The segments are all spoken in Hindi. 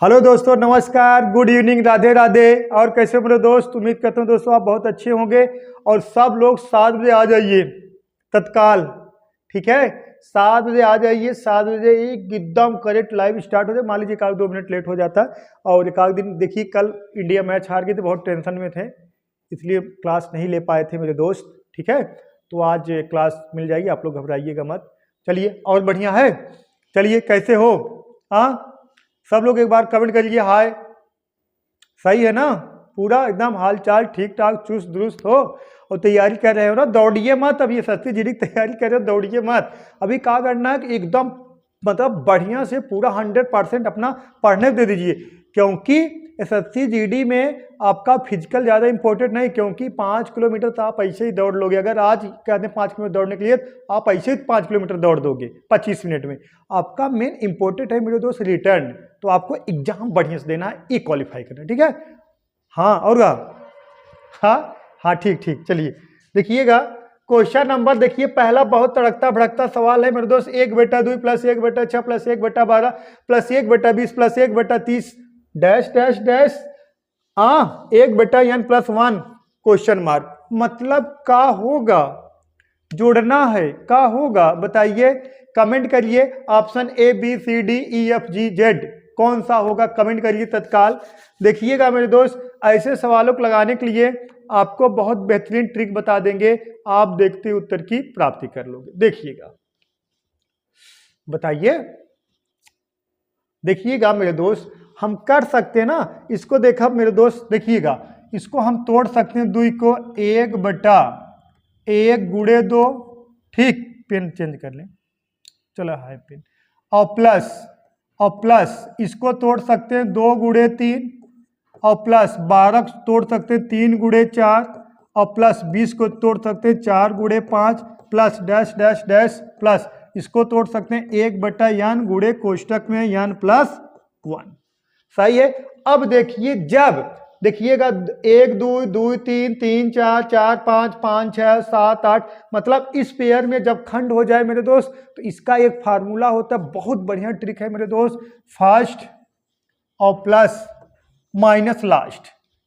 हेलो दोस्तों, नमस्कार, गुड इवनिंग, राधे राधे। और कैसे हो मेरे दोस्त? उम्मीद करता हूँ दोस्तों आप बहुत अच्छे होंगे। और सब लोग 7 बजे आ जाइए तत्काल, ठीक है? 7 बजे आ जाइए, 7 बजे एकदम करेक्ट लाइव स्टार्ट हो जाए। मान लीजिए एक 2 मिनट लेट हो जाता है। और एक आध दिन देखिए, कल इंडिया मैच हार गई तो बहुत टेंशन में थे, इसलिए क्लास नहीं ले पाए थे मेरे दोस्त, ठीक है? तो आज क्लास मिल जाएगी, आप लोग घबराइएगा मत। चलिए, और बढ़िया है। चलिए, कैसे हो? हाँ, सब लोग एक बार कमेंट करिए हाय। सही है ना? पूरा एकदम हाल चाल ठीक ठाक, चुस्त दुरुस्त हो और तैयारी कर रहे हो ना? दौड़िए मत। अब ये सस्ती जीडी की तैयारी कर रहे हो, दौड़िए मत। अभी क्या करना है कि एकदम मतलब बढ़िया से पूरा 100% अपना पढ़ने दे दीजिए, क्योंकि एसएससी जीडी में आपका फिजिकल ज़्यादा इंपॉर्टेंट नहीं, क्योंकि 5 किलोमीटर तो आप ऐसे ही दौड़ लोगे। अगर आज कहते हैं 5 किलोमीटर दौड़ने के लिए, आप ऐसे ही 5 किलोमीटर दौड़ दोगे 25 मिनट में। आपका मेन इंपॉर्टेंट है मेरे दोस्त रिटर्न, तो आपको एग्जाम बढ़िया से देना है, ई क्वालिफाई करना है, ठीक है? हाँ, और हाँ हाँ, ठीक ठीक। चलिए देखिएगा, क्वेश्चन नंबर देखिए पहला, बहुत तड़कता भड़कता सवाल है मेरे दोस्त। 1/2 + 1/6 + 1/12 + 1/20 + 1/30 dash dash dash 1/n+1 question mark. मतलब का होगा? जोड़ना है, का होगा बताइए? कमेंट करिए। Option A B C D E F G Z कौन सा होगा? कमेंट करिए तत्काल। देखिएगा मेरे दोस्त, ऐसे सवालों को लगाने के लिए आपको बहुत बेहतरीन ट्रिक बता देंगे, आप देखते उत्तर की प्राप्ति कर लोगे। देखिएगा, बताइए। देखिएगा मेरे दोस्त, हम कर सकते हैं ना इसको। देखा मेरे दोस्त, देखिएगा, इसको हम तोड़ सकते हैं। 2 को 1/1 गुणे 2, ठीक? पेन चेंज कर लें, चलो हाई पेन। और प्लस इसको तोड़ सकते हैं 2 गुणे 3, और प्लस 12 को तोड़ सकते हैं 3 गुणे 4, और प्लस 20 को तोड़ सकते हैं 4 गुणे 5, plus dash dash dash plus इसको तोड़ सकते हैं 1/n गुणे कोष्टक में n+1। सही है। अब देखिए, जब देखिएगा 1 2 2 3 3 4 4 5 5 6 7 8, मतलब इस पेयर में जब खंड हो जाए मेरे दोस्त, तो इसका एक फार्मूला होता है, बहुत बढ़िया ट्रिक है मेरे दोस्त। फर्स्ट और प्लस माइनस लास्ट,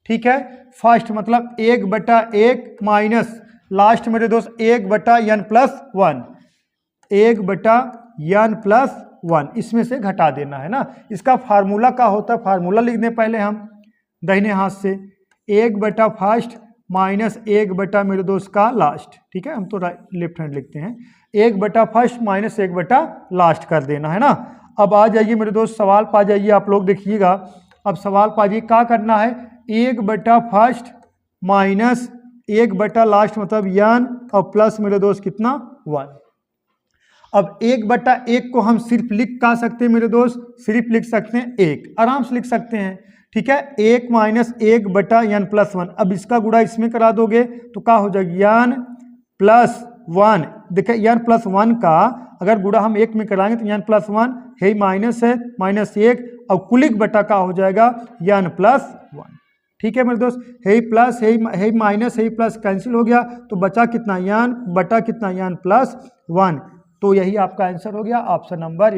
ठीक है? फर्स्ट मतलब 1/1 माइनस लास्ट मेरे दोस्त 1/n+1, 1/n+1, इसमें से घटा देना है ना। इसका फार्मूला क्या होता है? फार्मूला लिख दें पहले हम दाहिने हाथ से। 1/फर्स्ट माइनस 1/ मेरे दोस्त का लास्ट, ठीक है? हम तो लेफ्ट हैंड लिखते हैं। 1/फर्स्ट माइनस 1/लास्ट कर देना है ना। अब आ जाइए मेरे दोस्त, सवाल पा जाइए आप लोग। देखिएगा, अब सवाल पा जाइए, क्या करना है? 1/फर्स्ट माइनस 1/लास्ट मतलब n, और प्लस मेरे दोस्त कितना? 1। अब 1/1 को हम सिर्फ लिख का सकते हैं मेरे दोस्त, सिर्फ लिख सकते हैं 1, आराम से लिख सकते हैं, ठीक है? 1 माइनस 1/n+1। अब इसका गुणा इसमें करा दोगे तो क्या हो जाएगा? n+1। देखिए, n+1 का अगर गुणा हम 1 में कराएंगे तो n+1 है माइनस है, -1, और कुलिक बटा का हो जाएगा n+1, ठीक है मेरे दोस्त? है प्लस है माइनस है प्लस कैंसिल हो गया, तो बचा कितना? n बटा कितना? n+1। तो यही आपका आंसर हो गया, ऑप्शन नंबर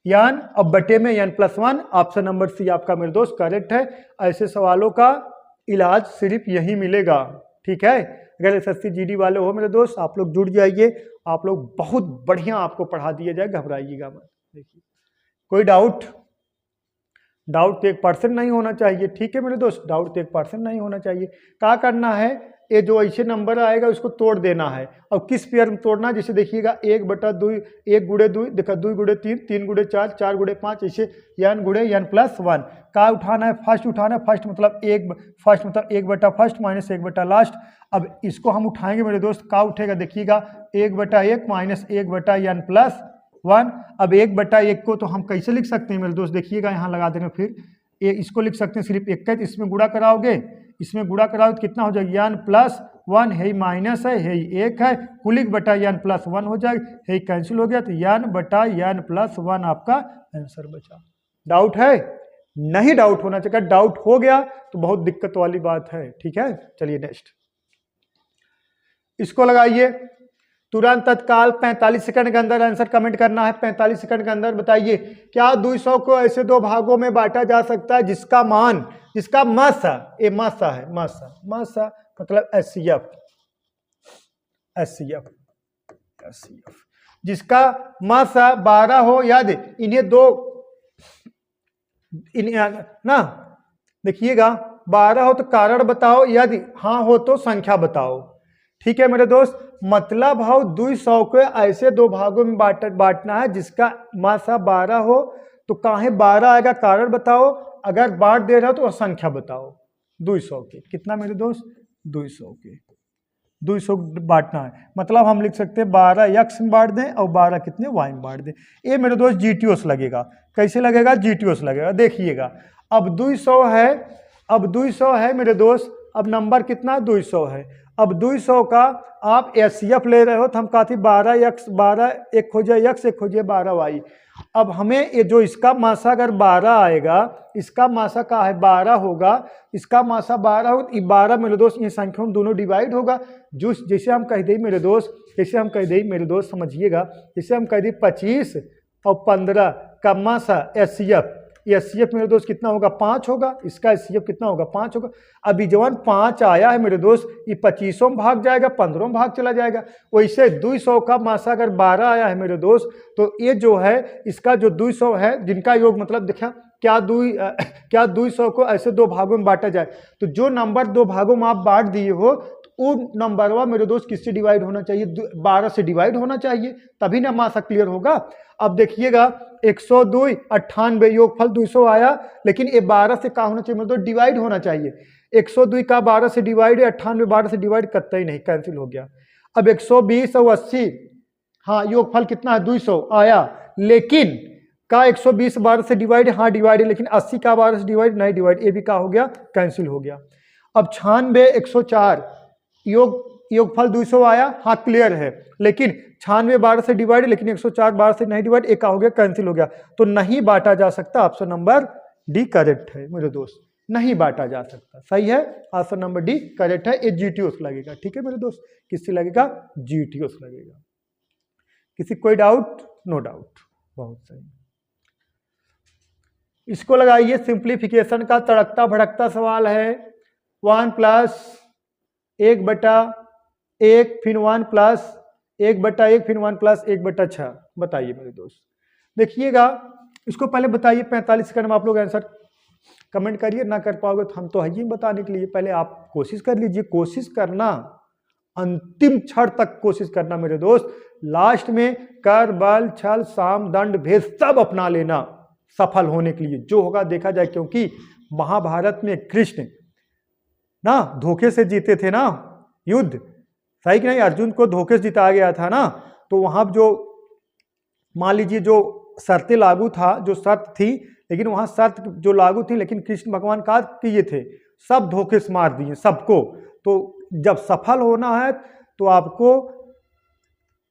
n अब बटे में n+1। ऑप्शन नंबर सी आपका मेरे दोस्त करेक्ट है। ऐसे सवालों का इलाज सिर्फ यही मिलेगा, ठीक है? अगर एसएससी जीडी वाले हो मेरे दोस्त, आप लोग जुड़ जाइए, आप लोग बहुत बढ़िया आपको पढ़ा दिया जाए, घबराइएगा मत। देखिए, कोई डाउट तो 1% नहीं होना चाहिए, ठीक है मेरे दोस्त? डाउट तो 1% नहीं होना चाहिए। क्या करना है? ये जो ऐसे नंबर आएगा उसको तोड़ देना है। और किस पेयर में तोड़ना है? जैसे देखिएगा, 1/2, 1 गुणे 2, देखा 2 गुणे 3, 3 गुणे 4, 4 गुणे 5, ऐसे n गुणे n+1। का उठाना है? फर्स्ट उठाना है। फर्स्ट मतलब 1/फर्स्ट माइनस 1/लास्ट। अब इसको हम उठाएंगे मेरे दोस्त, का उठेगा? देखिएगा, 1/1 माइनस 1/n+1। अब 1/1 को तो हम कैसे लिख सकते हैं मेरे दोस्त? देखिएगा, यहाँ लगा देंगे, फिर इसको लिख सकते हैं सिर्फ 1 का, इसमें गुणा कराओगे, इसमें गुणा कराओ तो कितना हो जाएगा? n+1 है माइनस है 1 है, कुलिक बटा n+1 हो जाएगा, है कैंसिल हो गया, तो n/n+1 आपका आंसर बचा। डाउट है? नहीं डाउट होना चाहिए। डाउट हो गया तो बहुत दिक्कत वाली बात है, ठीक है? चलिए नेक्स्ट, इसको लगाइए। तुरंत तत्काल 45 सेकंड के अंदर आंसर कमेंट करना है। 45 सेकंड के अंदर बताइए क्या 200 को ऐसे दो भागों में बांटा जा सकता है जिसका मान, जिसका मासा, ये मासा है, मासा, मासा मतलब एचसीएफ, एचसीएफ, एचसीएफ, जिसका मासा 12 हो। याद इन्हें दो ना, देखिएगा 12 हो तो कारण बताओ, यदि हाँ हो तो संख्या बताओ। ठीक है मेरे दोस्त, मतलब हो 200 को ऐसे दो भागों में बांटना है जिसका मासा 12 हो, तो काहे 12 आएगा, कारण बताओ। अगर बांट दे रहा हो तो संख्या बताओ। 200 के कितना मेरे दोस्त, 200 के 200 बांटना है, मतलब हम लिख सकते हैं 12 एक्स में बांट दें और 12 कितने वाई में बांट दें। ये मेरे दोस्त जीटीओस लगेगा। कैसे लगेगा, जीटीओस लगेगा। देखिएगा अब 200 है, अब 200 है मेरे दोस्त, अब नंबर कितना 200 है। अब 200 का आप एचसीएफ ले रहे हो तो हम कहा थी 12 एक्स, 12 एक हो जाए एक्स, एक हो जाए 12 वाई। अब हमें ये जो इसका मासा अगर 12 आएगा, इसका मासा का है 12 होगा, इसका मासा 12 हो, 12 मेरे दोस्त ये संख्या दोनों डिवाइड होगा। जो जैसे हम कह दें मेरे दोस्त, जैसे हम कह दें मेरे दोस्त समझिएगा, जैसे हम कह दें 25 और 15 का मासा एचसीएफ, एचसीएफ मेरे दोस्त कितना होगा 5 होगा, इसका एचसीएफ कितना होगा 5 होगा। अभी जवान 5 आया है मेरे दोस्त, ये 25 में भाग जाएगा, 15 में भाग चला जाएगा। वैसे 200 का मासा अगर 12 आया है मेरे दोस्त, तो ये जो है इसका जो 200 है जिनका योग, मतलब देखा क्या 200 को ऐसे दो भागों में बांटा जाए, तो जो नंबर दो भागों में आप बांट दिए हो वो नंबरवा मेरे दोस्त किससे डिवाइड होना चाहिए, 12 से डिवाइड होना चाहिए, तभी ना मासा क्लियर होगा। अब देखिएगा 102 98 योगफल 200 आया, लेकिन ये 12 से क्या होना चाहिए मेरे दोस्त, डिवाइड होना चाहिए। 102 का 12 से डिवाइड है, 98 12 से डिवाइड करता ही नहीं, कैंसिल हो गया। अब 120 और 80, हाँ योगफल कितना है 200 आया, लेकिन का 120 12 से डिवाइड, हाँ डिवाइड है, लेकिन 80 का 12 से डिवाइड नहीं डिवाइड, ये भी क्या हो गया कैंसिल हो गया। अब 96 104 योगफल 200 आया, हाँ क्लियर है, लेकिन 96 12 से डिवाइड, लेकिन 104 12 से नहीं डिवाइड, एक हो गया कैंसिल हो गया, तो नहीं बांटा जा सकता। ऑप्शन नंबर डी करेक्ट है मेरे दोस्त, नहीं बांटा जा सकता, सही है, ऑप्शन नंबर डी करेक्ट है। ये जीटीओस लगेगा। ठीक है मेरे दोस्त, किससे लगेगा, जीटीओस लगेगा। किसी कोई डाउट, नो डाउट, बहुत सही। इसको लगाइए, सिंप्लीफिकेशन का तड़कता भड़कता सवाल है। 1 प्लस 1/1 फिर 1 प्लस 1/1 फिर 1 प्लस 1/6, बताइए मेरे दोस्त। देखिएगा इसको पहले बताइए, 45 सेकंड में आप लोग आंसर कमेंट करिए, ना कर पाओगे तो हम तो है ही बताने के लिए, पहले आप कोशिश कर लीजिए, कोशिश करना अंतिम क्षण तक कोशिश करना मेरे दोस्त। लास्ट में कर बल छल साम दंड भेद सब अपना लेना सफल होने के लिए, जो होगा देखा जाए, क्योंकि महाभारत में कृष्ण ना धोखे से जीते थे ना युद्ध, सही कि नहीं, अर्जुन को धोखे से जिताया गया था ना, तो वहां जो मान लीजिए जो शर्तें लागू था, जो शर्त थी, लेकिन वहां शर्त जो लागू थी, लेकिन कृष्ण भगवान का किए थे, सब धोखे से मार दिए सबको। तो जब सफल होना है तो आपको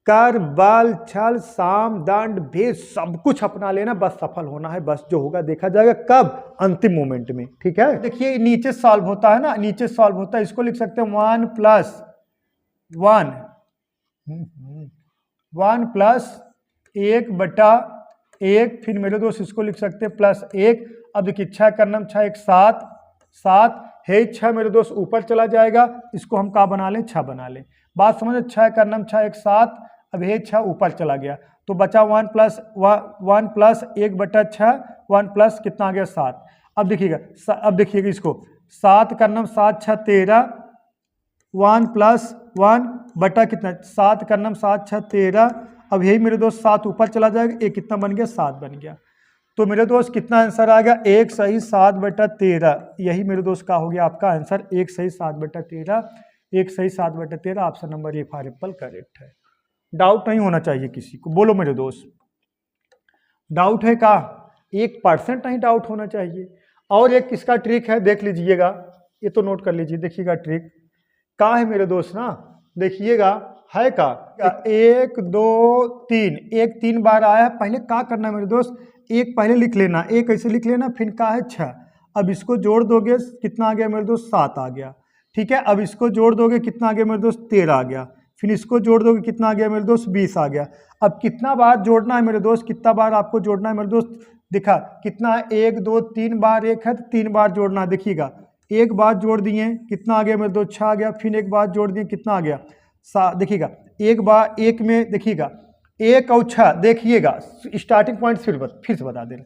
कर बल छल साम दंड भेद सब कुछ अपना लेना, बस सफल होना है, बस जो होगा देखा जाएगा कब, अंतिम मोमेंट में। ठीक है, देखिए नीचे सॉल्व होता है ना, नीचे सॉल्व होता है, इसको लिख सकते हैं 1 प्लस 1/1, फिर मेरे दोस्त इसको लिख सकते हैं +1। अब देखिए 6 का नम 6 1 7 7 है, 6 मेरे दोस्त ऊपर चला जाएगा, इसको हम क्या बना लें 6 बना लें। बात समझो, 6 का नम 6 1 7, अब है 6 ऊपर चला गया, तो बचा 1 प्लस 1/6, 1 प्लस कितना आ गया 7। अब देखिएगा इसको 7 का नम 7 6 13, 1 प्लस 1 बटा कितना 7 का नम 7 6 13, अब यही मेरे दोस्त 7 ऊपर चला जाएगा, एक कितना बन गया 7 बन गया। तो मेरे दोस्त कितना आंसर आ गया, 1 सही 7/13, यही मेरे दोस्त का हो गया आपका आंसर, 1 सही 7/13, 1 सही 7/13, option number A for Apple correct है। डाउट नहीं होना चाहिए किसी को, बोलो मेरे दोस्त, डाउट है का 1% नहीं डाउट होना चाहिए। और एक इसका ट्रिक है, देख लीजिएगा, ये तो नोट कर लीजिए, देखिएगा ट्रिक का है मेरे दोस्त ना, देखिएगा है का 1 2 3, 1 3 बार आया है, पहले क्या करना है मेरे दोस्त, एक पहले लिख लेना, एक ऐसे लिख लेना, फिर का है 6, अब इसको जोड़ दोगे कितना आ गया मेरे दोस्त 7 आ गया। ठीक है, अब इसको जोड़ दोगे कितना आ गया मेरे दोस्त 13 आ गया, फिर इसको जोड़ दोगे कितना आ गया मेरे दोस्त 20 आ गया। अब कितना बार जोड़ना है मेरे दोस्त, कितना बार आपको जोड़ना है मेरे दोस्त, दिखा कितना है 1 2 3 बार, एक है तो 3 बार जोड़ना है। देखिएगा एक बार जोड़ दिए कितना आ गया मेरे दोस्त 6 आ गया, फिर एक बार जोड़ दिए कितना आ गया 7। देखिएगा एक बार एक में देखिएगा 1 और 6, देखिएगा स्टार्टिंग पॉइंट फिर से बता दे रहे,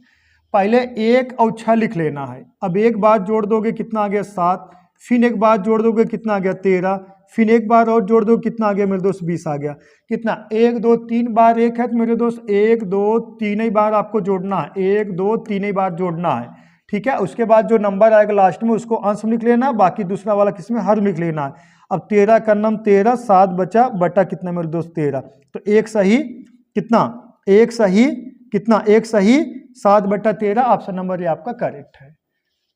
पहले 1 और 6 लिख लेना है। अब एक बार जोड़ दोगे कितना आ गया 7, फिर एक बार जोड़ दोगे कितना आ गया 13, फिर एक बार और जोड़ दो कितना आ गया मेरे दोस्त 20 आ गया। कितना 1 2 3 बार एक है तो मेरे दोस्त 1 2 3 ही बार आपको जोड़ना है, 1 2 3 ही बार जोड़ना है, ठीक है। उसके बाद जो नंबर आएगा लास्ट में उसको अंश में लिख लेना, बाकी दूसरा वाला किसमें हर में लिख लेना है। अब 13 का नम 13, 7 बचा बटा कितना मेरे दोस्त 13, तो एक सही कितना, एक सही कितना, एक सही 7 बटा 13 ऑप्शन नंबर ये आपका करेक्ट है।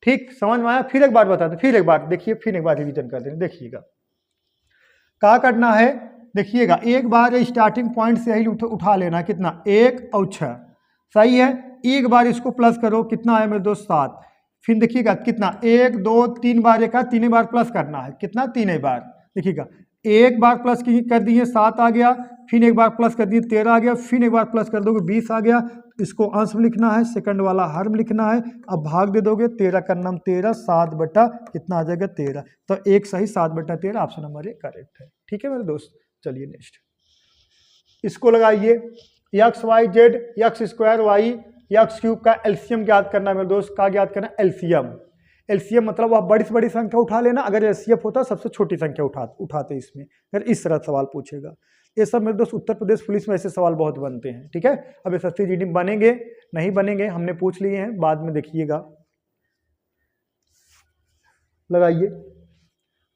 ठीक समझ में आया? फिर एक बार बता दो, फिर एक बार देखिए, फिर एक बार रिवीजन कर देंगे। देखिएगा क्या करना है, देखिएगा एक बार स्टार्टिंग पॉइंट से ही उठा लेना, कितना 1 और 6 सही है। एक बार इसको प्लस करो कितना है मेरे दोस्त 7, फिर देखिएगा कितना 1 2 3 बार एक है, 3 बार प्लस करना है, कितना 3 बार। देखिएगा एक बार प्लस कर दिए 7 आ गया, फिर एक बार प्लस कर दिए 13 आ गया, फिर एक बार प्लस कर दोगे 20 आ गया। इसको अंश में लिखना है, सेकंड वाला हर में लिखना है। अब भाग दे दोगे 13 का नाम 13, 7 बटा कितना आ जाएगा 13, तो एक सही 7 बटा 13 ऑप्शन नंबर ये करेक्ट है। ठीक है मेरे दोस्त, चलिए नेक्स्ट इसको लगाइए। X y z x square y x cube का एलसीएम ज्ञात करना है मेरे दोस्त। का ज्ञात करना एलसीएम। एलसीएम मतलब आप बड़ी से बड़ी संख्या उठा लेना, अगर एलसीएफ होता सबसे छोटी संख्या उठाते इसमें, अगर इस तरह सवाल पूछेगा। ये सब मेरे दोस्त उत्तर प्रदेश पुलिस में ऐसे सवाल बहुत बनते हैं, ठीक है। अब एसएससी जीडी बनेंगे नहीं बनेंगे हमने पूछ लिए हैं, बाद में देखिएगा। लगाइए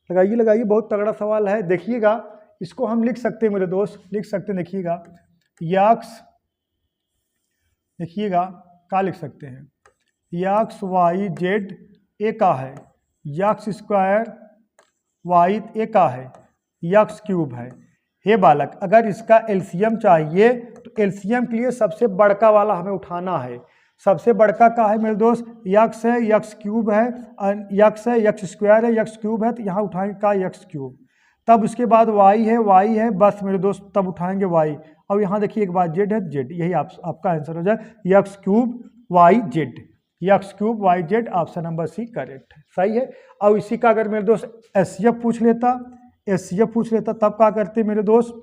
लगाइए लगाइए, बहुत तगड़ा सवाल है, देखिएगा। इसको हम लिख सकते हैं मेरे दोस्त, लिख सकते हैं, देखिएगा यक्स, देखिएगा क्या लिख सकते हैं, यक्स वाई जेड ए का है, यक्स स्क्वायर वाई ए का है, यक्स क्यूब है। हे बालक, अगर इसका एलसीएम चाहिए तो एलसीएम के लिए सबसे बड़का वाला हमें उठाना है। सबसे बड़का का है मेरे दोस्त, यक्स है, यक्स क्यूब है, यक्स है, यक्स स्क्वायर है, यक्स क्यूब है, तो यहाँ उठाएंगे का यक्स क्यूब। तब उसके बाद वाई है बस मेरे दोस्त, तब उठाएंगे वाई। और यहाँ देखिए एक बार जेड है, जेड, यही आपका आंसर हो जाए, x cube y z, x cube y z option number C correct है, सही है। और इसी का अगर मेरे दोस्त एससीएफ पूछ लेता, एससीएफ पूछ लेता तब क्या करते मेरे दोस्त,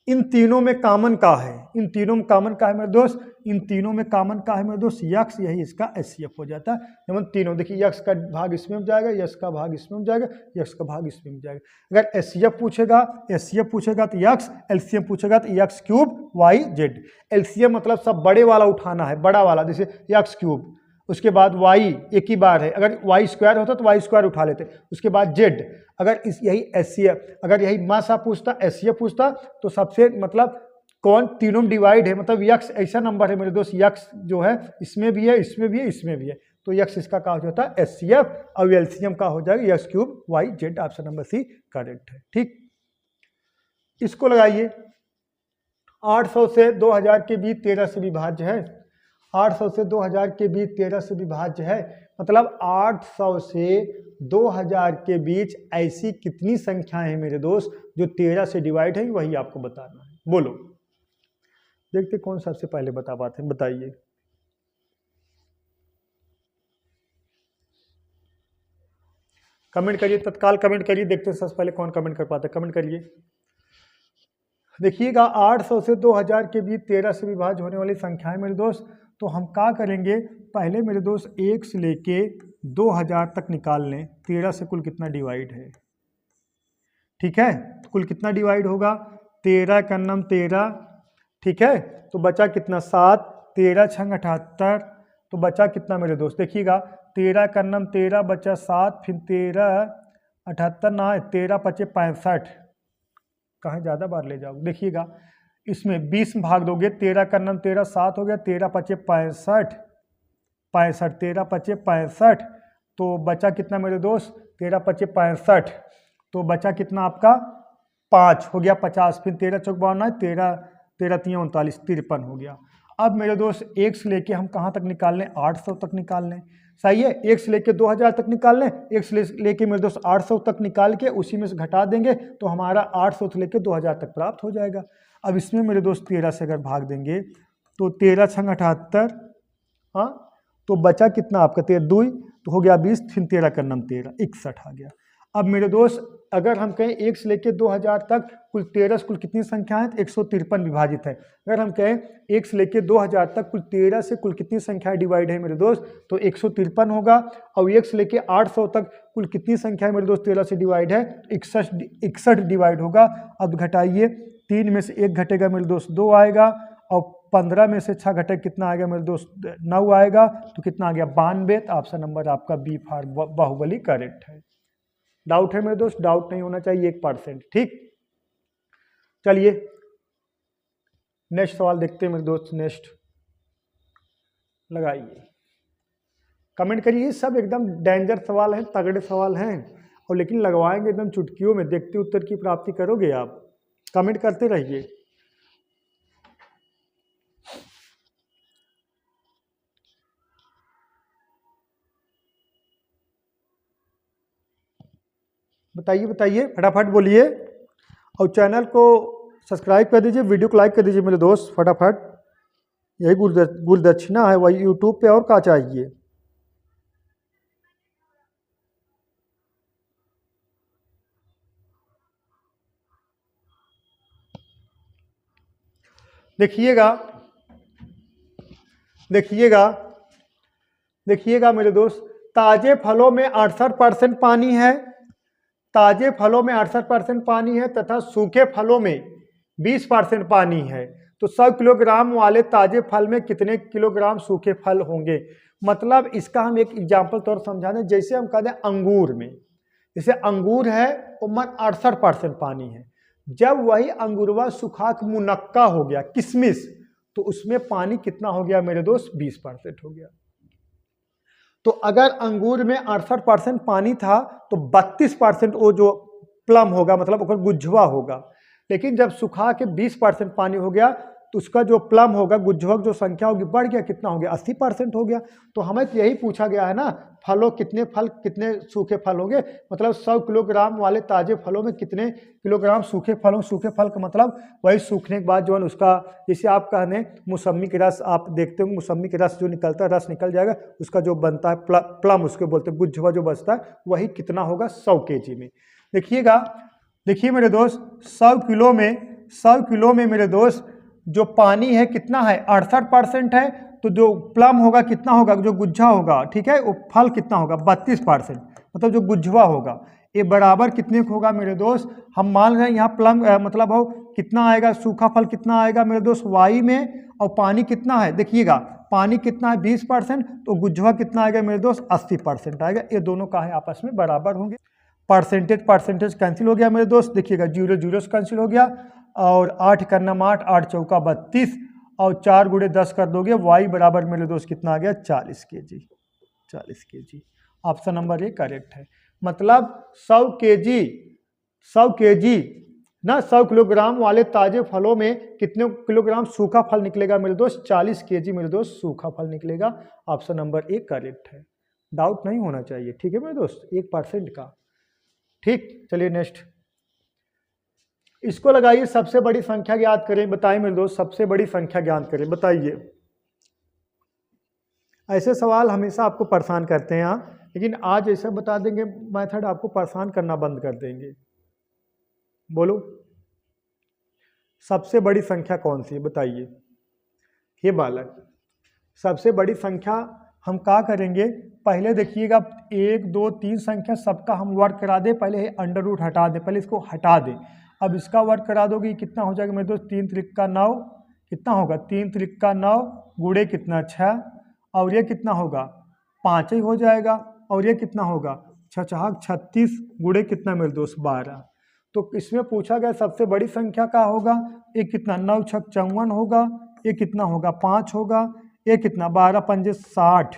इन तीनों में कॉमन का है, इन तीनों में कॉमन का है मेरे दोस्त, इन तीनों में कॉमन का है मेरे दोस्त यक्स, यही इसका एससीएफ हो जाता है। जब तीनों देखिए यक्स का भाग इसमें हो जाएगा, यक्स का भाग इसमें हो जाएगा, यक्स का भाग इसमें हो जाएगा। अगर एससीएफ पूछेगा, एससीएफ पूछेगा तो यक्स, एलसीएम पूछेगा तो x cube y z. LCM मतलब सब बड़े वाला उठाना है, बड़ा वाला, जैसे यक्स क्यूब, उसके बाद वाई एक ही बार है, अगर वाई स्क्वायर होता तो वाई स्क्वायर उठा लेते, उसके बाद जेड। अगर यही एससीएफ, अगर यही मास आप पूछता, एससीएफ पूछता तो सबसे मतलब कौन तीनों में डिवाइड है, मतलब यक्स ऐसा नंबर है मेरे दोस्त, यक्स जो है इसमें भी है, इसमें भी है, इसमें भी है, तो यक्स इसका का हो जाता है एससीएफ, और एलसीएम का हो जाएगा x cube y z, option number C correct है। ठीक, इसको लगाइए। 800 से 2000 के बीच 13 से विभाज्य है, 800 से 2000 के बीच 13 से विभाज्य है, मतलब 800 से 2000 के बीच ऐसी कितनी संख्याएं हैं मेरे दोस्त जो 13 से डिवाइड है, वही आपको बताना है। बोलो, देखते कौन सबसे पहले बता पाते हैं, बताइए। कमेंट करिए, तत्काल कमेंट करिए, देखते हैं सबसे पहले कौन कमेंट कर पाता है, कमेंट करिए। देखिएगा 800 से 2000 के बीच 13 से विभाज्य होने वाली संख्याएं मेरे दोस्त, तो हम क्या करेंगे, पहले मेरे दोस्त 1 से लेके 2000 तक निकाल लें, 13 से कुल कितना डिवाइड है, ठीक है, तो कुल कितना डिवाइड होगा, 13 का नाम 13, ठीक है, तो बचा कितना 7, 13 छंग 78, तो बचा कितना मेरे दोस्त, देखिएगा 13 का नाम 13 बचा 7, फिर 13 78 ना, 13 पचे 65, कहाँ ज़्यादा बार ले जाओ, देखिएगा इसमें 20 में भाग दोगे, 13 का नाम 13, 7 हो गया, 13 पचे 65, 65, 13 पचे 65, तो बचा कितना मेरे दोस्त, 13 पचे 65, तो बचा कितना आपका 5 हो गया 50, फिर 13 चौक 52, 13 13 3 39, 53 हो गया। अब मेरे दोस्त 1 से लेके हम कहाँ तक निकाल लें, 800 तक निकाल लें। सही है। 1 से लेके 2000 तक निकाल लें, 1 से लेके मेरे दोस्त 800 तक निकाल के उसी में से घटा देंगे तो हमारा 800 से लेके 2000 तक प्राप्त हो जाएगा। अब इसमें मेरे दोस्त 13 से अगर भाग देंगे तो 13 छंग 78, हाँ तो बचा कितना आपका 13 2 तो हो गया 20, फिर 13 का नम 13 61 आ गया। अब मेरे दोस्त अगर हम कहें 1 से लेके 2000 तक कुल 13 कुल कितनी संख्या है, 153 विभाजित है। अगर हम कहें 1 से लेके 2000 तक कुल 13 से कुल कितनी संख्या डिवाइड है मेरे दोस्त, तो 153 होगा। और 1 से लेके 800 तक कुल कितनी संख्या है मेरे दोस्त 13 से डिवाइड है, 61 डिवाइड होगा। अब घटाइए, 3 में से 1 घटेगा मेरे दोस्त 2 आएगा, और 15 में से 6 घटे कितना आएगा मेरे दोस्त 9 आएगा, तो कितना आ गया 92। तो ऑप्शन नंबर आपका बी फॉर बाहुबली करेक्ट है। डाउट है मेरे दोस्त, डाउट नहीं होना चाहिए 1%, ठीक। चलिए नेक्स्ट सवाल देखते हैं मेरे दोस्त। नेक्स्ट लगाइए, कमेंट करिए। सब एकदम डेंजर सवाल हैं, तगड़े सवाल हैं, और लेकिन लगवाएंगे एकदम चुटकियों में, देखते उत्तर की प्राप्ति करोगे आप। कमेंट करते रहिए। बताइए बताइए, फटाफट बोलिए, और चैनल को सब्सक्राइब कर दीजिए, वीडियो को लाइक कर दीजिए मेरे दोस्त फटाफट। यही गुरुदक्षिणा है, वही यूट्यूब पे, और क्या चाहिए। देखिएगा देखिएगा देखिएगा मेरे दोस्त, ताजे फलों में 68% पानी है, ताजे फलों में 68% पानी है, तथा सूखे फलों में 20% पानी है। तो 100 किलोग्राम वाले ताजे फल में कितने किलोग्राम सूखे फल होंगे। मतलब इसका हम एक एग्जाम्पल तौर समझा दें, जैसे हम कह दें अंगूर में, जैसे अंगूर है उसमें 68% पानी है, जब वही अंगूरवा सुखा के मुनक्का हो गया, किशमिश, तो उसमें पानी कितना हो गया मेरे दोस्त 20% हो गया। तो अगर अंगूर में 68% पानी था तो 32% वो जो प्लम होगा, मतलब वो गुज्जवा होगा। लेकिन जब सुखा के 20% पानी हो गया तो उसका जो प्लम होगा, गुज्जवक जो संख्या होगी, बढ़ गया, कितना हो गया 80% हो गया। तो हमें यही पूछा गया है ना, फलों कितने सूखे फल होंगे, मतलब 100 किलोग्राम वाले ताजे फलों में कितने किलोग्राम सूखे फल हों। सूखे फल का मतलब वही सूखने के बाद जो है उसका, जैसे आप कहने मौसमी के रस, आप देखते हो मौसमी के रस जो निकलता है, रस निकल जाएगा, उसका जो बनता है प्लम उसके बोलते हैं, गुज्जवा जो बचता है, वही कितना होगा 100 kg में। देखिए मेरे दोस्त, 100 किलो में मेरे दोस्त जो पानी है कितना है 68% है, तो जो प्लम होगा कितना होगा, जो गुज्जा होगा, ठीक है, वो फल कितना होगा 32%, मतलब जो गुज्जवा होगा, ये बराबर कितने को होगा मेरे दोस्त। हम मान रहे हैं यहाँ प्लम मतलब हो कितना आएगा, सूखा फल कितना आएगा मेरे दोस्त y में, और पानी कितना है, देखिएगा पानी कितना है 20%, तो गुज्जवा कितना आएगा मेरे दोस्त 80% आएगा। ये दोनों का है आपस में बराबर होंगे। परसेंटेज कैंसिल हो गया मेरे दोस्त, देखिएगा 0 0 से कैंसिल हो गया, और 8 का नम 8, 8 चौका 32, और 4 गुणे 10 कर दोगे, y बराबर मेरे दोस्त कितना आ गया 40 kg। 40 kg option number A correct है। मतलब 100 kg ना, 100 किलोग्राम वाले ताजे फलों में कितने किलोग्राम सूखा फल निकलेगा मेरे दोस्त, 40 kg मेरे दोस्त सूखा फल निकलेगा। ऑप्शन नंबर ए करेक्ट है, डाउट नहीं होना चाहिए, ठीक है मेरे दोस्त, 1% का, ठीक। चलिए नेक्स्ट, इसको लगाइए, सबसे बड़ी संख्या ज्ञात करें, बताइए मेरे दोस्त, सबसे बड़ी संख्या ज्ञात करें, बताइए। ऐसे सवाल हमेशा आपको परेशान करते हैं यहाँ, लेकिन आज ऐसा बता देंगे मेथड, आपको परेशान करना बंद कर देंगे। बोलो सबसे बड़ी संख्या कौन सी है, बताइए। ये बालक, सबसे बड़ी संख्या हम क्या करेंगे, पहले देखिएगा 1 2 3 संख्या सबका हम वर्क करा दे, पहले अंडर रूट हटा दे, पहले इसको हटा दे। अब इसका वर्क करा दोगे, कितना हो जाएगा मेरे दोस्त 3 त्रिक 9, कितना होगा 3 त्रिक 9 गुणे कितना 6, और ये कितना होगा 5 ही हो जाएगा, और ये कितना होगा 6 36 गुणे कितना मेरे दोस्त 12। तो इसमें पूछा गया सबसे बड़ी संख्या क्या होगा, ये कितना 9 6 54 होगा, ये कितना होगा 5 होगा, ये कितना 12 पंजे 60,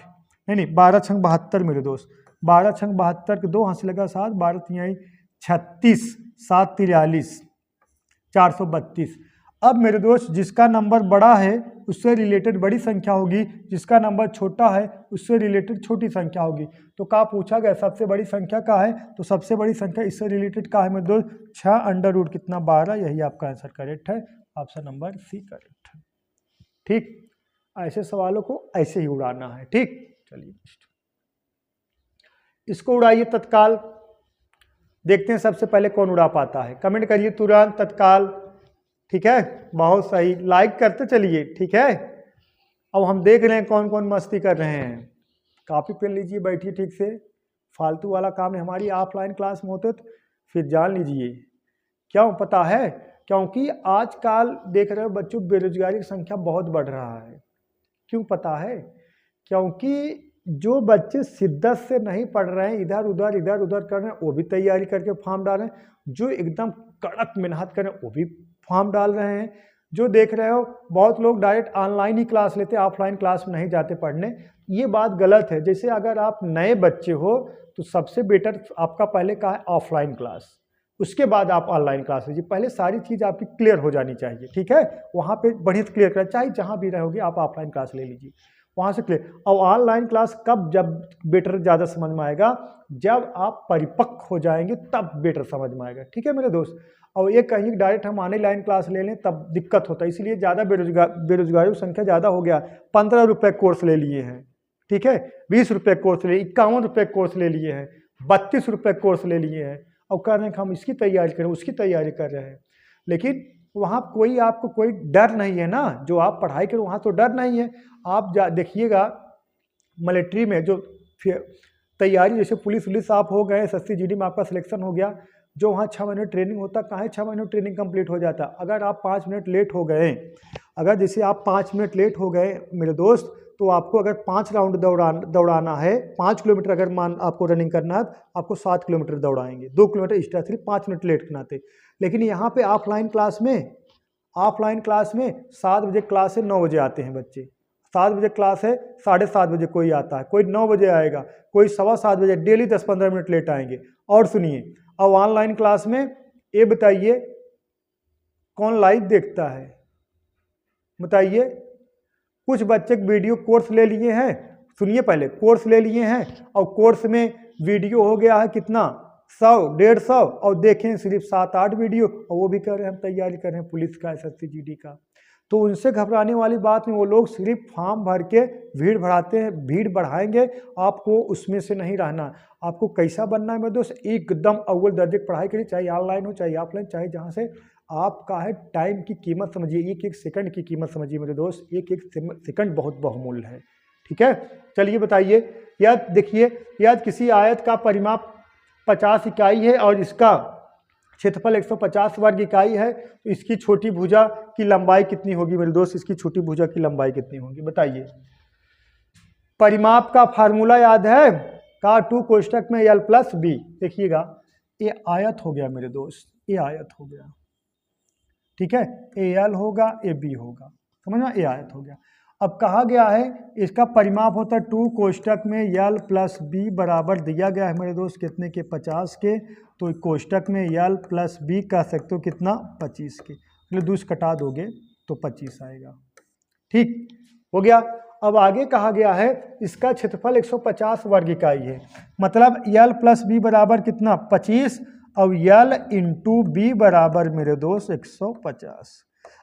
नहीं 12 6 72 मेरे दोस्त, 12 6 72 के 2 हाथ से लगा 7, 12 3 36, 7 43 432। अब मेरे दोस्त जिसका नंबर बड़ा है उससे रिलेटेड बड़ी संख्या होगी, जिसका नंबर छोटा है उससे रिलेटेड छोटी संख्या होगी। तो क्या पूछा गया सबसे बड़ी संख्या का है, तो सबसे बड़ी संख्या इससे रिलेटेड का है मेरे दोस्त 6 अंडर रूट कितना 12, यही आपका आंसर करेक्ट है, ऑप्शन नंबर सी करेक्ट है। ठीक, ऐसे सवालों को ऐसे ही उड़ाना है। ठीक, चलिए इसको उड़ाइए तत्काल, देखते हैं सबसे पहले कौन उड़ा पाता है। कमेंट करिए तुरंत तत्काल। ठीक है, बहुत सही, लाइक करते चलिए। ठीक है, अब हम देख रहे हैं कौन कौन मस्ती कर रहे हैं। कॉपी पेन लीजिए, बैठिए ठीक से, फालतू वाला काम है। हमारी ऑफलाइन क्लास में होते तो फिर जान लीजिए क्यों, पता है क्योंकि आजकल देख रहे हो बच्चों बेरोजगारी की संख्या बहुत बढ़ रहा है। क्यों पता है, क्योंकि जो बच्चे शिद्दत से नहीं पढ़ रहे हैं, इधर उधर कर रहे हैं, वो भी तैयारी करके फॉर्म डाल रहे हैं। जो एकदम कड़क मेहनत कर रहे हैं वो भी फॉर्म डाल रहे हैं। जो देख रहे हो बहुत लोग डायरेक्ट ऑनलाइन ही क्लास लेते, ऑफलाइन क्लास में नहीं जाते पढ़ने। ये बात गलत है। जैसे अगर आप नए बच्चे हो तो सबसे बेटर आपका पहले का है ऑफलाइन क्लास, उसके बाद आप ऑनलाइन क्लास लीजिए। पहले सारी चीज़ आपकी क्लियर हो जानी चाहिए। ठीक है, वहाँ पे बढ़िया से क्लियर करें, चाहे जहाँ भी रहोगे आप ऑफलाइन क्लास ले लीजिए, वहाँ से क्लियर। और ऑनलाइन क्लास कब जब बेटर ज़्यादा समझ में आएगा, जब आप परिपक्व हो जाएंगे तब बेटर समझ में आएगा। ठीक है मेरे दोस्त, और ये कहीं डायरेक्ट हम ऑनलाइन क्लास ले लें तब दिक्कत होता है। इसलिए ज़्यादा बेरोजगारी संख्या ज़्यादा हो गया। 15 रुपये कोर्स ले लिए हैं, ठीक है, 20 रुपये कोर्स ले, 51 रुपये कोर्स ले लिए हैं, 32 रुपये कोर्स ले लिए हैं, और कह रहे हैं कि हम इसकी तैयारी करें, उसकी तैयारी कर रहे हैं। लेकिन वहाँ कोई आपको कोई डर नहीं है ना, जो आप पढ़ाई करें वहाँ तो डर नहीं है। आप देखिएगा मिलिट्री में जो तैयारी, जैसे पुलिस आप हो गए, SSC GD में आपका सिलेक्शन हो गया, जो वहाँ 6 महीने ट्रेनिंग होता, कहाँ 6 महीने ट्रेनिंग कंप्लीट हो जाता। अगर आप 5 मिनट लेट हो गए, अगर जैसे आप 5 मिनट लेट हो गए मेरे दोस्त, तो आपको अगर 5 राउंड दौड़ाना है, 5 किलोमीटर अगर आपको रनिंग करना है, आपको 7 किलोमीटर दौड़ाएंगे, 2 किलोमीटर एक्स्ट्रा, सिर्फ 5 मिनट लेट करना थे। लेकिन यहाँ पे ऑफलाइन क्लास में 7 बजे क्लास है, 9 बजे आते हैं बच्चे। 7 बजे क्लास है, 7:30 बजे कोई आता है, कोई 9 बजे आएगा, कोई 7:15 बजे, डेली 10-15 मिनट लेट आएंगे। और सुनिए, अब ऑनलाइन क्लास में ये बताइए कौन लाइव देखता है, बताइए। कुछ बच्चे वीडियो कोर्स ले लिए हैं, सुनिए पहले, कोर्स ले लिए हैं और कोर्स में वीडियो हो गया है कितना, 100-150, और देखें सिर्फ 7-8 वीडियो, और वो भी कह रहे हैं हम तैयारी कर रहे हैं पुलिस का, SSC GD का। तो उनसे घबराने वाली बात नहीं, वो लोग सिर्फ फॉर्म भर के भीड़ बढ़ाते हैं, भीड़ बढ़ाएंगे। आपको उसमें से नहीं रहना। आपको कैसा बनना है मेरे दोस्त, एकदम अव्वल दर्जे की पढ़ाई करिए, चाहे ऑनलाइन हो चाहे ऑफलाइन, चाहे जहाँ से। आपका है टाइम की कीमत समझिए, एक एक सेकंड की कीमत समझिए मेरे दोस्त, एक एक सेकंड बहुत बहुमूल्य है। ठीक है, चलिए बताइए, याद देखिए, याद किसी आयत का परिमाप 50 इकाई है और इसका क्षेत्रफल 150 वर्ग इकाई है, तो इसकी छोटी भुजा की लंबाई कितनी होगी मेरे दोस्त, इसकी छोटी भुजा की लंबाई कितनी होगी बताइए। परिमाप का फार्मूला याद है का, 2 कोष्टक में l+b। देखिएगा ये आयत हो गया मेरे दोस्त, ये आयत हो गया, ठीक है, ये l होगा, ये b होगा, समझना, ये आयत हो गया। अब कहा गया है इसका परिमाप होता है 2 कोष्टक में l+b बराबर दिया गया है मेरे दोस्त कितने के, 50 के। तो कोष्टक में l+b कह सकते हो कितना, 25 के, मतलब 2 कटा दोगे तो 25 आएगा। ठीक हो गया। अब आगे कहा गया है इसका क्षेत्रफल 150 वर्ग इकाई है, मतलब l+b बराबर कितना, 25, और l × b बराबर मेरे दोस्त 150।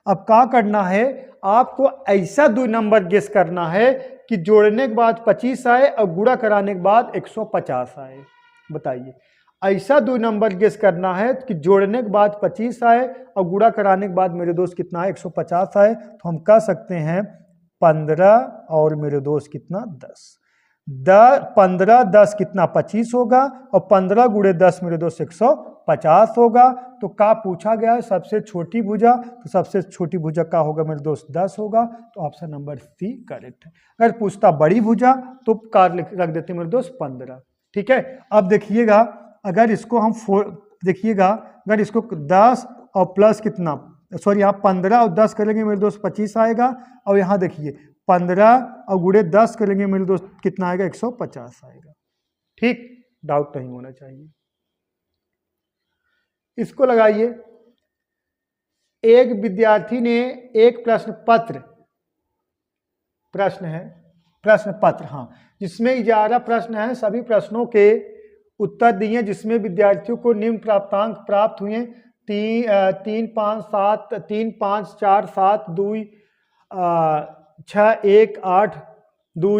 अब क्या करना है, आपको ऐसा 2 नंबर गेस करना है कि जोड़ने के बाद 25 आए और गुणा कराने के बाद 150 आए। बताइए, ऐसा 2 नंबर गेस करना है कि जोड़ने के बाद 25 आए और गुणा कराने के बाद मेरे दोस्त कितना है, 150 आए। तो हम कह सकते हैं 15 और मेरे दोस्त कितना, 10। 15 10 कितना, 25 होगा, और 15 × 10 मेरे दोस्त 150 होगा। तो का पूछा गया है सबसे छोटी भुजा, तो सबसे छोटी भुजा का होगा मेरे दोस्त 10 होगा। तो ऑप्शन नंबर सी करेक्ट है। अगर पूछता बड़ी भुजा तो कार रख देते मेरे दोस्त 15। ठीक है, अब देखिएगा, अगर इसको हम देखिएगा, अगर इसको 10 और प्लस कितना, सॉरी यहाँ 15 और 10 करेंगे मेरे दोस्त 25 आएगा, और यहाँ देखिए 15 और गुणे 10 करेंगे मेरे दोस्त कितना आएगा, 150 आएगा। ठीक, डाउट नहीं होना चाहिए। इसको लगाइए, एक विद्यार्थी ने एक प्रश्न पत्र हाँ, जिसमें 11 प्रश्न हैं, सभी प्रश्नों के उत्तर दिए, जिसमें विद्यार्थियों को निम्न प्राप्तांक प्राप्त हुए 3, 5, 7, 3, 5, 4, 7, 2,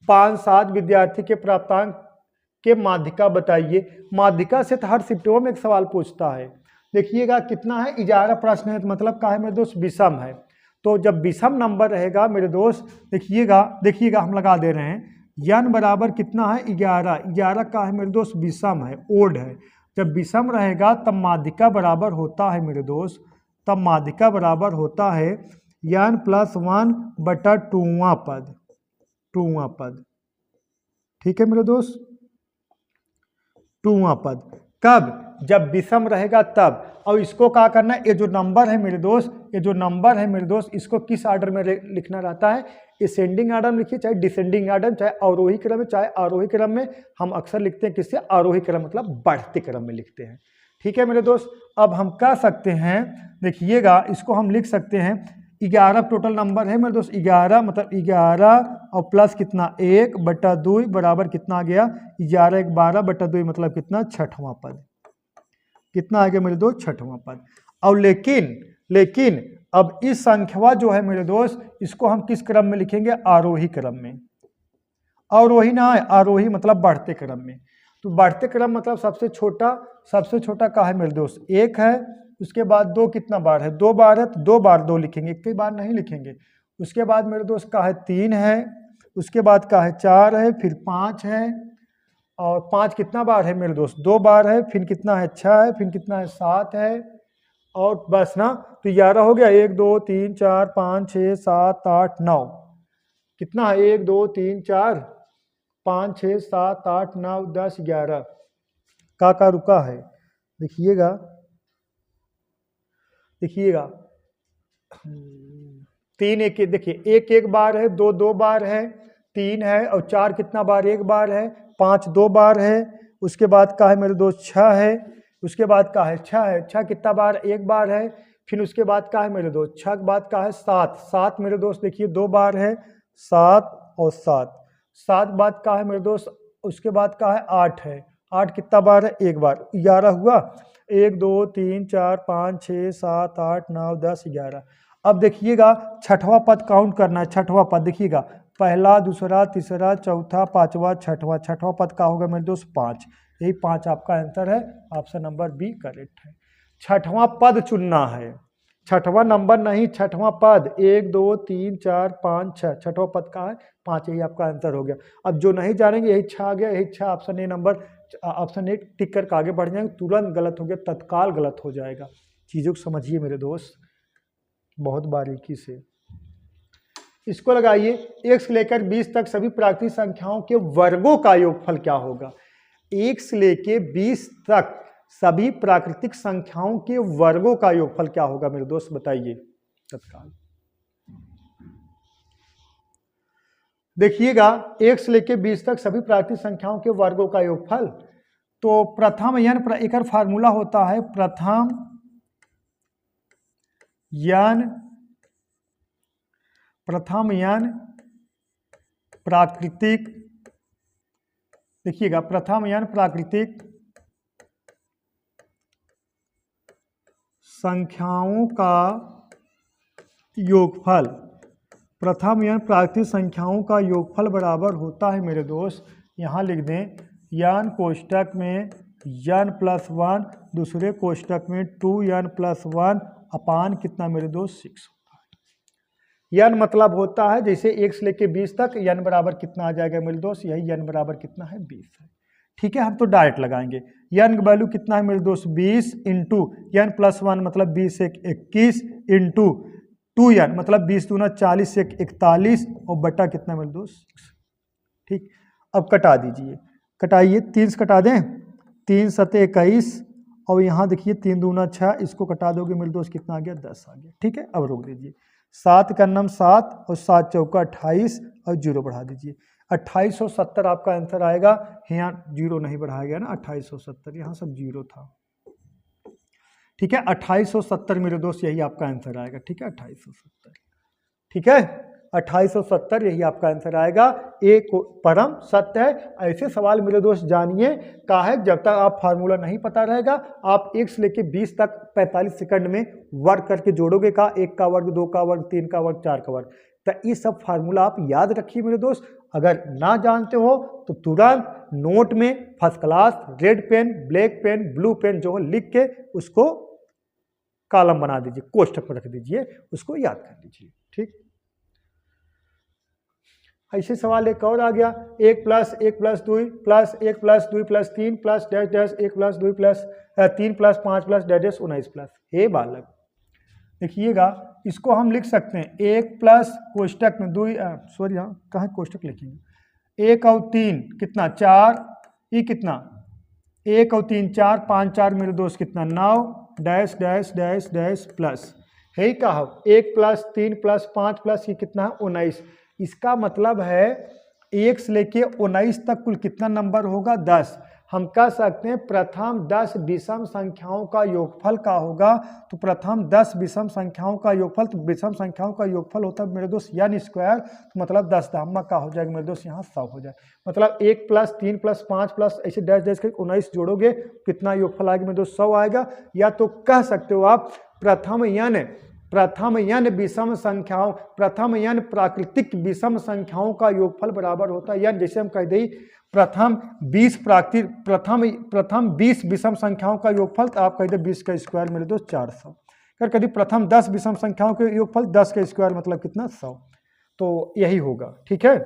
5, 7 विद्यार्थी के प्राप्तांक के माध्यिका बताइए। माध्यिका से तो हर शिफ्टों में एक सवाल पूछता है। देखिएगा कितना है, 11 प्रश्न है, तो मतलब क्या है मेरे दोस्त, विषम है। तो जब विषम नंबर रहेगा मेरे दोस्त, देखिएगा हम लगा दे रहे हैं, n बराबर कितना है 11 का है मेरे दोस्त, विषम है, ओड है। जब विषम रहेगा तब माध्यिका बराबर होता है मेरे दोस्त, तब माध्यिका बराबर होता है n+1 बटा 2वां पद। ठीक है मेरे दोस्त, 2वां पद। कब? जब विषम रहेगा तब। और इसको क्या करना है, ये जो नंबर है मेरे दोस्त, इसको किस ऑर्डर में लिखना रहता है, असेंडिंग ऑर्डर में लिखिए, चाहे डिसेंडिंग ऑर्डर, चाहे अवरोही क्रम में, चाहे आरोही क्रम में। हम अक्सर लिखते हैं किससे, आरोही क्रम, मतलब बढ़ते क्रम में लिखते हैं। ठीक है मेरे दोस्त, अब हम कह सकते हैं, देखिएगा इसको हम लिख सकते हैं, 11 टोटल नंबर है मेरे दोस्त, 11 मतलब 11 और प्लस कितना 1 बटा 2 बराबर कितना आ गया 11 1 12 बटा 2 मतलब कितना, छठवां पद। कितना आ गया मेरे दोस्त, छठवां पद। और लेकिन अब इस संख्या जो है मेरे दोस्त, इसको हम किस क्रम में लिखेंगे, आरोही क्रम में। अवरोही ना है, आरोही मतलब बढ़ते क्रम में। तो बढ़ते क्रम मतलब सबसे छोटा का है मेरे दोस्त 1 है, उसके बाद 2 कितना बार है, 2 बार है, तो 2 बार 2 लिखेंगे, एक ही बार नहीं लिखेंगे। उसके बाद मेरे दोस्त का है 3 है, उसके बाद का है 4 है, फिर 5 है, और 5 कितना बार है मेरे दोस्त, 2 बार है, फिर कितना है 6 है, फिर कितना है 7 है, और बस ना, तो 11 हो गया, 1 2 3 4 5 6 7 8 9, कितना है 1 2 3 4 5 6 7 8 9 10 11 का रुका है। देखिएगा 3 1 देखिए, 1 1 बार है, 2 2 बार है, 3 है, और 4 कितना बार, 1 बार है, 5 2 बार है, उसके बाद का है मेरे दोस्त 6 है, उसके बाद का है 6 कितना बार, 1 बार है, फिर उसके बाद का है मेरे दोस्त 6 के बाद का है 7 मेरे दोस्त देखिए 2 बार है, 7 और 7 बाद का है मेरे दोस्त, उसके बाद का है 8 है, 8 कितना बार है, 1 बार, 11 हुआ, 1 2 3 4 5 6 7 8 9 10 11। अब देखिएगा छठवां पद काउंट करना है, छठवां पद देखिएगा, पहला दूसरा तीसरा चौथा पांचवा छठवां पद का होगा मेरे दोस्त 5, यही 5 आपका आंसर है, ऑप्शन नंबर बी करेक्ट है। छठवां पद चुनना है, छठवां नंबर नहीं, छठवां पद, 1 2 3 4 5 6, छठवां पद का है 5, यही आपका आंसर हो गया। अब जो नहीं जानेंगे यही 6 आ गया, यही 6 option A number, option A tick करके आगे बढ़ जाएंगे, तुरंत गलत हो गया, तत्काल गलत हो जाएगा। चीज़ों को समझिए मेरे दोस्त बहुत बारीकी से। इसको लगाइए, 1 से लेकर 20 तक सभी प्राकृतिक संख्याओं के वर्गों का योगफल क्या होगा। 1 से लेकर 20 तक सभी प्राकृतिक संख्याओं के वर्गों का योगफल क्या होगा मेरे दोस्त, बताइए तत्काल। देखिएगा 1 से लेकर 20 तक सभी प्राकृतिक संख्याओं के वर्गों का योगफल, तो प्रथम एक फार्मूला होता है, प्रथम n प्राकृतिक, देखिएगा प्रथम n प्राकृतिक संख्याओं का योगफल, प्रथम n प्राकृतिक संख्याओं का योगफल बराबर होता है मेरे दोस्त, यहाँ लिख दें n कोष्टक में n+1, दूसरे कोष्टक में 2n+1 अपान कितना मेरे दोस्त 6 होता है। n मतलब होता है जैसे 1 से लेकर 20 तक n बराबर कितना आ जाएगा मेरे दोस्त, यही n बराबर कितना है 20 है। ठीक है, हम तो डायरेक्ट लगाएंगे, n का वैल्यू कितना है मेरे दोस्त 20 इंटू n+1 मतलब 20 1 21 इंटू 2n मतलब 20 दूना 40 1 41 और बटा कितना मेरे दोस्त 6। ठीक, अब कटा दीजिए, कटाइए, 3 से कटा दें, 3 7 21 और यहाँ देखिए 3 दूना 6, इसको कटा दोगे मेरे दोस्त कितना आ गया 10 आ गया। ठीक है, अब रोक दीजिए, 7 का नाम 7 और 7 चौका 28 और 0 बढ़ा दीजिए, 2870 आपका आंसर आएगा। यहाँ 0 नहीं बढ़ाया गया ना, 2870, यहाँ सब 0 था। ठीक है, 2870 मेरे दोस्त, यही आपका आंसर आएगा। ठीक है, 2870। ठीक है, 2870 यही आपका आंसर आएगा। एक परम सत्य है। ऐसे सवाल मेरे दोस्त जानिए का है, जब तक आप फार्मूला नहीं पता रहेगा आप 1 से लेके 20 तक 45 सेकंड में वर्क करके जोड़ोगे का 1 का वर्ग, 2 का वर्ग, 3 का वर्ग, 4 का वर्ग। तो ये सब फार्मूला आप याद रखिए मेरे दोस्त। अगर ना जानते हो तो तुरंत नोट में first class red pen, black pen, blue pen जो है लिख के उसको कॉलम बना दीजिए, कोष्ठक में रख दीजिए, उसको याद कर लीजिए। ठीक, ऐसे सवाल एक और आ गया, 1 + 1 + 2 plus 1 + 2 + 3 plus dash dash 1 + 2 + 3 + 5 + dash dash 19 plus. हे बालक, देखिएगा इसको हम लिख सकते हैं 1 प्लस कोष्टक में 2, सॉरी हाँ कहाँ कोष्टक लिखेंगे, 1 और 3 कितना 4, ये कितना 1 और 3 4, 5 4 मेरे दोस्त कितना 9 dash dash dash dash plus है कहा 1 + 3 + 5 प्लस ये कितना है 19। इसका मतलब है 1 से लेके 19 तक कुल कितना नंबर होगा 10। हम कह सकते हैं प्रथम 10 विषम संख्याओं का योगफल का होगा। तो प्रथम 10 विषम संख्याओं का योगफल, तो विषम संख्याओं का योगफल होता है मेरे दोस्त n स्क्वायर, तो मतलब 10 दामा का हो जाएगा मेरे दोस्त यहाँ 100 हो जाए। मतलब 1 + 3 + 5 प्लस ऐसे डैश डैश करके 19 जोड़ोगे कितना योगफल आएगा मेरे दोस्त 100 आएगा। या तो कह सकते हो आप प्रथम n विषम संख्याओं, प्रथम n प्राकृतिक विषम संख्याओं का योगफल बराबर होता है n, जैसे हम कह दें प्रथम 20 विषम संख्याओं का योगफल, तो आप कह दे 20 का स्क्वायर मेरे दोस्त 400। अगर कभी प्रथम 10 विषम संख्याओं के योगफल 10 का स्क्वायर मतलब कितना 100, तो यही होगा। ठीक है,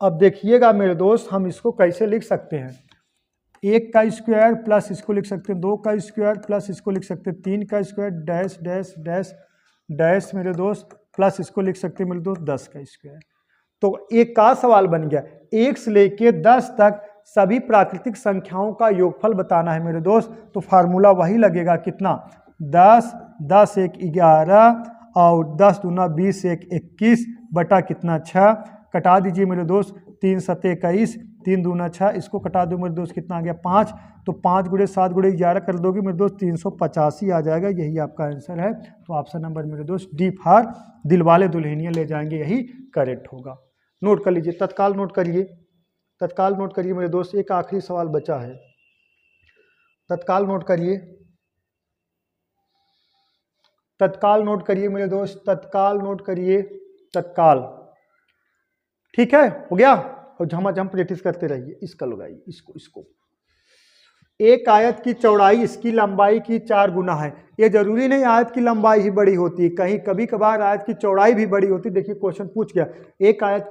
अब देखिएगा मेरे दोस्त हम इसको कैसे लिख सकते हैं, 1 का स्क्वायर प्लस इसको लिख सकते हैं 2 का स्क्वायर प्लस इसको लिख सकते हैं 3 का square dash dash dash dash मेरे दोस्त प्लस इसको लिख सकते हैं मेरे दोस्त 10 का स्क्वायर। तो एक का सवाल बन गया 1 से लेके 10 तक सभी प्राकृतिक संख्याओं का योगफल बताना है मेरे दोस्त। तो फार्मूला वही लगेगा कितना 10, 10 1 11 और 10 दूना 20 1 21 बटा कितना 6, कटा दीजिए मेरे दोस्त 3 7 21, 3 दूना 6, इसको कटा दो मेरे दोस्त कितना आ गया 5, तो 5 × 7 × 11 कर दोगे मेरे दोस्त 385 आ जाएगा। यही आपका आंसर है। तो ऑप्शन नंबर मेरे दोस्त डी फॉर दिलवाले दुल्हनिया ले जाएंगे, यही करेक्ट होगा। नोट कर लीजिए, तत्काल नोट करिए, तत्काल नोट करिए मेरे दोस्त, एक आखिरी सवाल बचा है, तत्काल नोट करिए, तत्काल नोट करिए मेरे दोस्त, तत्काल नोट करिए, तत्काल। ठीक है, हो गया। और झमाझम प्रैक्टिस करते रहिए, इसका लगाइए, इसको एक आयत की चौड़ाई इसकी लंबाई की 4 गुना है। ये जरूरी नहीं आयत की लंबाई ही बड़ी होती है, कहीं कभी कभार आयत की चौड़ाई भी बड़ी होती है। देखिए क्वेश्चन पूछ गया एक आयत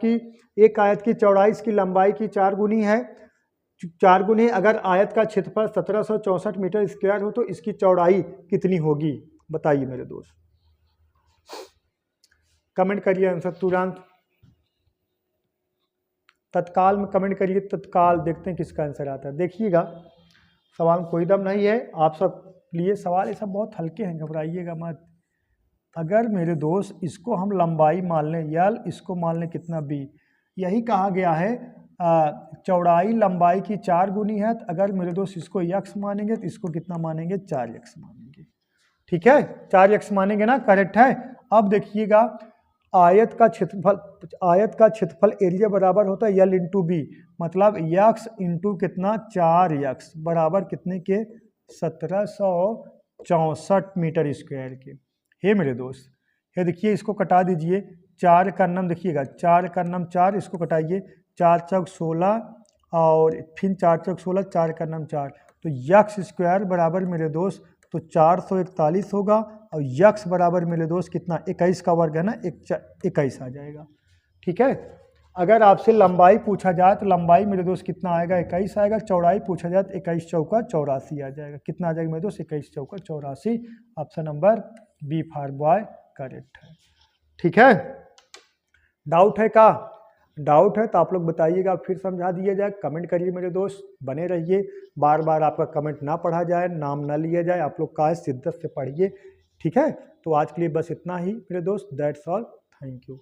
की चौड़ाई इसकी लंबाई की 4 गुनी है, 4 गुनी। अगर आयत का क्षेत्रफल 1764 मीटर स्क्वायर हो तो इसकी चौड़ाई कितनी होगी, बताइए मेरे दोस्त। कमेंट करिए आंसर तुरंत, तत्काल में कमेंट करिए, तत्काल देखते हैं किसका आंसर आता है। देखिएगा सवाल में कोई दम नहीं है, आप सब लिए सवाल ये सब बहुत हल्के हैं, घबराइएगा मत। अगर मेरे दोस्त इसको हम लंबाई मान लें यल, इसको मान लें कितना बी, यही कहा गया है चौड़ाई लंबाई की 4 गुनी है। तो अगर मेरे दोस्त इसको यक्स मानेंगे तो इसको कितना मानेंगे 4 यक्स मानेंगे। ठीक है, 4 यक्स मानेंगे ना, करेक्ट है। अब देखिएगा आयत का क्षेत्रफल एरिया बराबर होता है यल इंटू बी, मतलब यक्स इंटू कितना 4 यक्स बराबर कितने के 1764 मीटर स्क्वायर के। हे मेरे दोस्त, ये देखिए इसको कटा दीजिए, 4 का नम देखिएगा 4 का नम 4, इसको कटाइए 4 चौक 16 और फिर 4 चौक 16, 4 का नम 4, तो यक्स स्क्वायर बराबर मेरे दोस्त तो 441 होगा। और यक्स बराबर मेरे दोस्त कितना 21 का वर्ग है ना, 21 आ जाएगा। ठीक है, अगर आपसे लंबाई पूछा जाए तो लंबाई मेरे दोस्त कितना आएगा 21 आएगा, चौड़ाई पूछा जाए तो 21 चौका 84 आ जाएगा। कितना आ जाएगा मेरे दोस्त 21 चौका 84। Option number B for boy correct है। ठीक है, डाउट है का, डाउट है तो आप लोग बताइएगा, फिर समझा दिया जाए। कमेंट करिए मेरे दोस्त, बने रहिए, बार बार आपका कमेंट ना पढ़ा जाए, नाम ना लिया जाए, आप लोग का शिद्दत से पढ़िए। ठीक है, तो आज के लिए बस इतना ही मेरे दोस्त, दैट्स ऑल, थैंक यू।